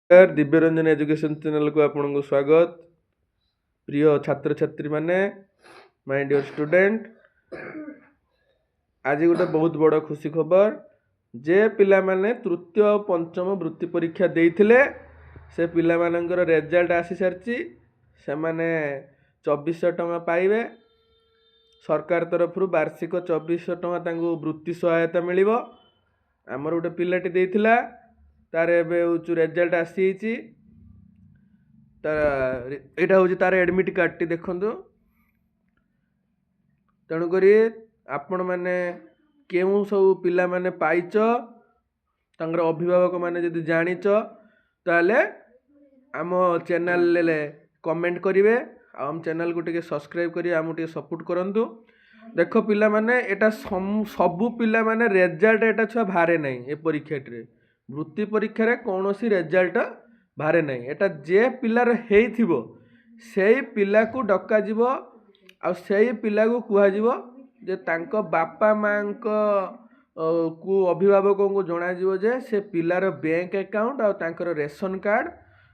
Divyaranjan education channel को आपको स्वागत। प्रिय छात्र छात्री माने, माय डियर स्टूडेंट, आज गोटे बहुत बड़ खुशी खबर जे पिला माने तृतीय और पंचम वृत्ति परीक्षा देइथिले से पिला मानकर रिजल्ट आसी सारची। से माने 2400 टଙ୍କା पाइबे। सरकार तरफ वार्षिक 2400 टଙ୍କା तांको वृत्ति सहायता मिलिबो। आमर गोटे पिलाटी देइथिला, तार एबे रिजल्ट आसी एटा हूँ तार एडमिट कार्ड टी देखंतु। तेणुक आपण मैंने केउ सब पिला माने पाइच तांकर अभिभावक माने जदि जानिच ताले आम चैनल कमेंट करिवे। आम चैनल को टिके सब्सक्राइब करी आम टिके सपोर्ट करंतु। देखो पिला माने एटा सबु पिला माने रिजल्ट एटा छुआ भारे नहीं। ए परीक्षा रे वृत्ति परीक्षा रे कौनसी रिजल्ट भारे नहीं। एटा जे पिलार हेइथिबो सेही पिला को डका जीवो आ सेही पिला को कुहा जीवो जे तांको बापा मां को अभिभावकों को जना जीवो जे से पिलार बैंक अकाउंट आ तांकर रेशन कार्ड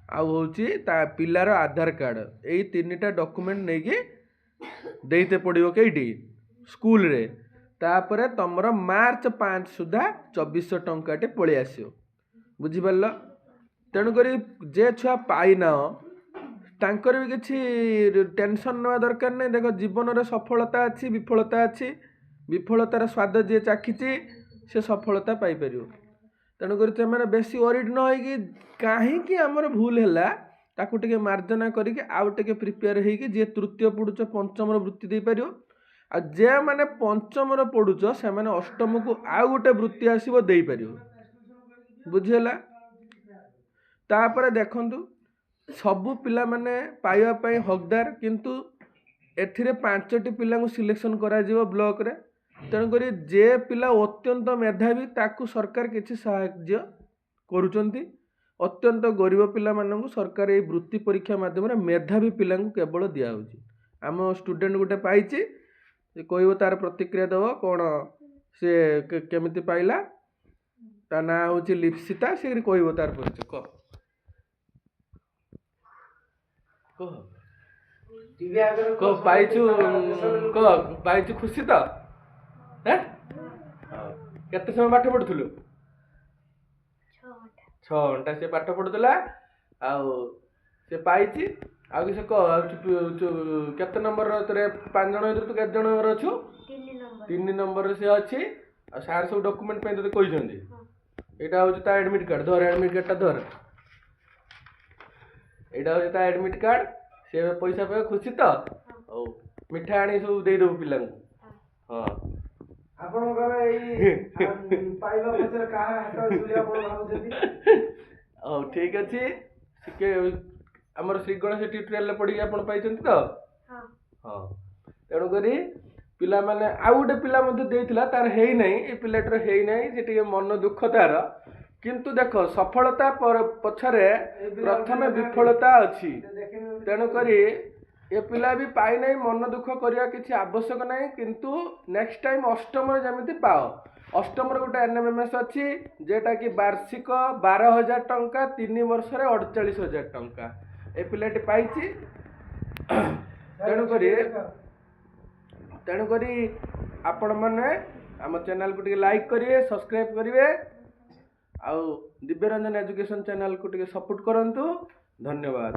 आ होची ता पिलार आधार कार्ड एई तीनटा डॉक्यूमेंट नै कि देइते पड़िबो केइटी स्कूल रे। तापरे तमरो मार्च 5 सुधा 2400 टंका टे पळि आसियो। बुझी पारल? तेणुक जे छुआ पाइना तांकर भी किसी टेंशन ना दरकार नहीं। देखो जीवन में सफलता अच्छी विफलता अच्छी। विफलतार स्वाद जी चाखी से सफलता पाइपर। तेणुक से बेसी वरिड न हो कहीं आमर भूल है ताकू टे मार्जना करके आउ टे प्रिपेयर होगी जी तृतीय पढ़ुच पंचम वृत्ति दे पार। आ जे मैंने पंचम पढ़ुच से मैंने अष्टम को आउ गोटे वृत्ति आसो दे पार। बुझीगला? तापर देखंतु सबु पिला माने पाइबा पई हकदार, किंतु एथिरे 5टी पिला को सिलेक्शन करा जिवो ब्लॉक रे। तेणु करी जे पिला अत्यंत मेधावी ताकू सरकार किछि सहायता करूचंती। अत्यंत गरीब पिला माननकु सरकार ए वृत्ति परीक्षा माध्यम रे मेधावी पिला को केवल दिया होची। आम स्टूडेंट गोटे पाइछि कहबो तार प्रतिक्रिया दबो कोन से केमिति पाइला। ता ना होची लिप्सिता। से कहबो तार परिचय क पाइछु खुशी तो केते समय पाठ पढ़ुथुलु? 6 घंटा से पाठ पढ़ुतला से पाइछि। आ कि से केते नंबर रे 5 जण तू केते जण अछु? 3 नंबर से अछि। आ सार सब डॉक्यूमेंट पे तो कहि जंदी। एटा होची ता एडमिट कार्ड। धर एडमिट कार्ड ता धर। एटा होची ता एडमिट कार्ड। से पैसा पे खुशी तो मिठा आनी सब दे दो पिला को। हां आपण घर एई पाइबा पछर का हाथ जुलिया आपण भाबुछथि। ओ ठीक अछि। के हमर श्री गणेश ट्यूटोरियल पढी आपण पाइछंती तो? हां हां। तेणु करी पिला माने आ गोटे पिला मध्ये देइथिला तार हेई नै। ए पिलाटर हेई नै। से टिके मन दुख तार। किंतु देखो सफलता पछरे प्रथमे विफलता अछि। तेणु करी ये पिला भी पाई नहीं मन दुख करिया किछि आवश्यक नहीं। किंतु नेक्स्ट टाइम अष्टम रे जेमिति पाओ। अष्टम रे गोटे एनएमएमएस अछि जेटा कि वार्षिक 12,000 टंका 3 वर्ष रे 48,000 टंका ए पिलाटी पाइछि। तेणु करी आपण माने हम चैनल को टिके लाइक करिवे, सब्सक्राइब करिवे आ दिव्यरंजन एजुकेशन चैनल को टिके सपोर्ट करंतु। धन्यवाद।